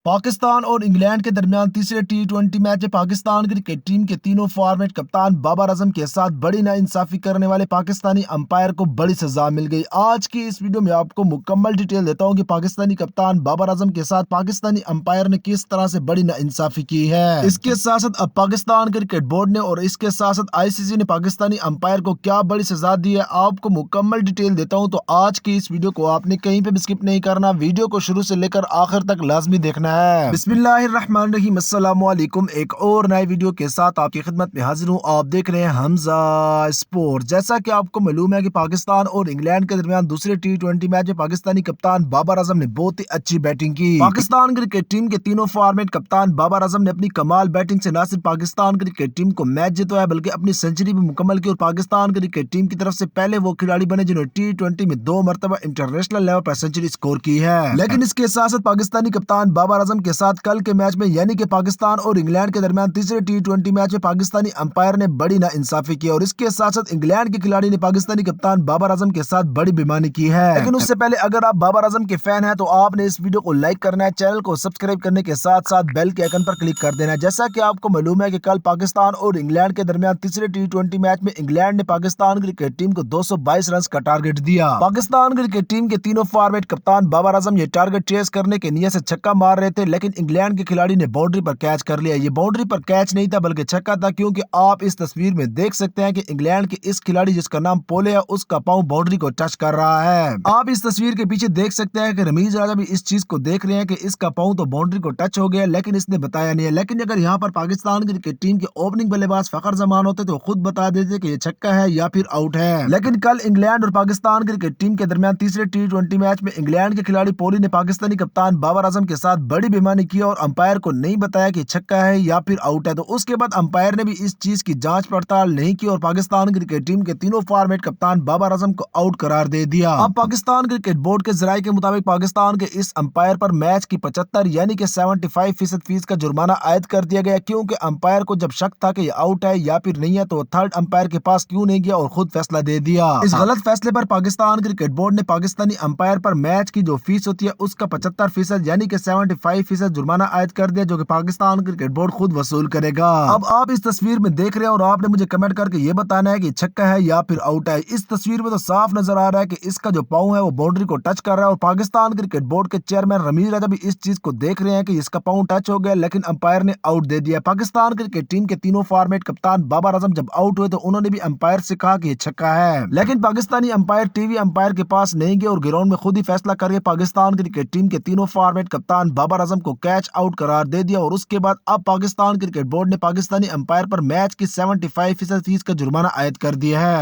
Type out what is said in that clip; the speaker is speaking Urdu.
پاکستان اور انگلینڈ کے درمیان تیسرے ٹی 20 میچ میں پاکستان کرکٹ ٹیم کے تینوں فارمیٹ کپتان بابر اعظم کے ساتھ بڑی ناانصافی کرنے والے پاکستانی امپائر کو بڑی سزا مل گئی۔ آج کی اس ویڈیو میں آپ کو مکمل ڈیٹیل دیتا ہوں کہ پاکستانی کپتان بابر اعظم کے ساتھ پاکستانی امپائر نے کس طرح سے بڑی ناانصافی کی ہے۔ اس کے ساتھ ساتھ اب پاکستان کرکٹ بورڈ نے اور اس کے ساتھ ساتھ ICC نے پاکستانی امپائر کو کیا بڑی سزا دی ہے، آپ کو مکمل ڈیٹیل دیتا ہوں۔ تو آج کی اس ویڈیو کو آپ نے کہیں پہ بھی سکپ نہیں کرنا، ویڈیو کو شروع سے لے کر آخر تک لازمی دیکھنا ہے۔ بسم اللہ الرحمن الرحیم، السلام علیکم۔ ایک اور نئے ویڈیو کے ساتھ آپ کی خدمت میں حاضر ہوں۔ آپ دیکھ رہے ہیں حمزہ اسپورٹ۔ جیسا کہ آپ کو معلوم ہے کہ پاکستان اور انگلینڈ کے درمیان دوسرے ٹی 20 میچ میں پاکستانی کپتان بابر اعظم نے بہت ہی اچھی بیٹنگ کی۔ پاکستان کرکٹ ٹیم کے تینوں فارمیٹ کپتان بابر اعظم نے اپنی کمال بیٹنگ سے نہ صرف پاکستان کرکٹ ٹیم کو میچ جتوایا بلکہ اپنی سنچری بھی مکمل کی، اور پاکستان کرکٹ ٹیم کی طرف سے پہلے وہ کھلاڑی بنے جنہوں نے ٹی 20 میں 2 مرتبہ انٹرنیشنل لیول پر سنچری سکور کی ہے۔ لیکن اس کے ساتھ ساتھ پاکستانی کپتان بابر اعظم کے ساتھ کل کے میچ میں یعنی کہ پاکستان اور انگلینڈ کے درمیان تیسرے ٹی 20 میچ میں پاکستانی امپائر نے بڑی ناانصافی کی، اور اس کے ساتھ ساتھ انگلینڈ کے کھلاڑی نے پاکستانی کپتان بابر اعظم کے ساتھ بڑی بےایمانی کی ہے۔ لیکن اس سے پہلے اگر آپ بابر اعظم کے فین ہیں تو آپ نے اس ویڈیو کو لائک کرنا ہے، چینل کو سبسکرائب کرنے کے ساتھ ساتھ بیل کے آئیکن پر کلک کر دینا ہے۔ جیسا کہ آپ کو معلوم ہے کہ کل پاکستان اور انگلینڈ کے درمیان تیسرے ٹی 20 میچ میں انگلینڈ نے پاکستان کرکٹ ٹیم کو 222 رنز کا ٹارگٹ دیا۔ پاکستان کرکٹ ٹیم کے تینوں فارمیٹ کپتان بابر اعظم یہ ٹارگٹ چیز کرنے کے نیت سے چھکا مار رہے تھے، لیکن انگلینڈ کے کھلاڑی نے باؤنڈری پر کیچ کر لیا۔ یہ باؤنڈری پر کیچ نہیں تھا بلکہ چھکا تھا، کیونکہ آپ اس تصویر میں دیکھ سکتے ہیں کہ انگلینڈ کے اس کھلاڑی جس کا نام پولے ہے اس کا پاؤں باؤنڈری کو ٹچ کر رہا ہے۔ آپ اس تصویر کے پیچھے دیکھ سکتے ہیں کہ رمیز راجہ بھی اس چیز کو دیکھ رہے ہیں کہ اس کا پاؤں تو باؤنڈری کو ٹچ ہو گیا، لیکن اس نے بتایا نہیں ہے۔ لیکن اگر یہاں پر پاکستان کرکٹ ٹیم کے اوپننگ بلے باز فخر زمان ہوتے تو خود بتا دیتے کہ یہ چھکا ہے یا پھر آؤٹ ہے۔ لیکن کل انگلینڈ اور پاکستان کرکٹ ٹیم کے درمیان تیسرے ٹی 20 میچ میں انگلینڈ کے کھلاڑی پولی نے پاکستانی کپتان بابر اعظم کے ساتھ بڑی بےایمانی کی اور امپائر کو نہیں بتایا کہ چھکا ہے یا پھر آؤٹ ہے۔ تو اس کے بعد امپائر نے بھی اس چیز کی جانچ پڑتال نہیں کی اور پاکستان کرکٹ ٹیم کے تینوں فارمیٹ کپتان بابر اعظم کو آؤٹ قرار دے دیا۔ اب پاکستان کرکٹ بورڈ کے ذرائع کے مطابق پاکستان کے اس امپائر پر میچ کی 75 یعنی کہ 75% فیس کا جرمانہ عائد کر دیا گیا، کیونکہ امپائر کو جب شک تھا کہ یہ آؤٹ ہے یا پھر نہیں ہے تو وہ تھرڈ امپائر کے پاس کیوں نہیں گیا اور خود فیصلہ دے دیا۔ اس غلط فیصلے پر پاکستان کرکٹ بورڈ نے پاکستانی امپائر پر میچ کی جو فیس ہوتی ہے اس کا 75% یعنی کہ 75% جرمانہ عائد کر دیا، جو کہ پاکستان کرکٹ بورڈ خود وصول کرے گا۔ اب آپ اس تصویر میں دیکھ رہے ہیں اور آپ نے مجھے کمنٹ کر کے یہ بتانا ہے کہ چھکا ہے یا پھر آؤٹ ہے۔ اس تصویر میں تو صاف نظر آ رہا ہے کہ اس کا جو پاؤں ہے وہ باؤنڈری کو ٹچ کر رہا ہے، اور پاکستان کرکٹ بورڈ کے چیئرمین رمیز راجہ بھی اس چیز کو دیکھ رہے ہیں کہ اس کا پاؤں ٹچ ہو گیا، لیکن امپائر نے آؤٹ دے دیا۔ پاکستان کرکٹ ٹیم کے تینوں فارمیٹ کپتان بابر اعظم جب آؤٹ ہوئے تو انہوں نے بھی امپائر سے کہا کہ یہ چھکا ہے، لیکن پاکستانی امپائر ٹی وی امپائر کے پاس نہیں گئے اور گراؤنڈ میں خود ہی فیصلہ کر کے پاکستان کرکٹ ٹیم کے تینوں فارمیٹ کپتان بابر اعظم کو کیچ آؤٹ قرار دے دیا، اور اس کے بعد اب پاکستان کرکٹ بورڈ نے پاکستانی امپائر پر میچ کی 75% فیس کا جرمانہ عائد کر دیا ہے۔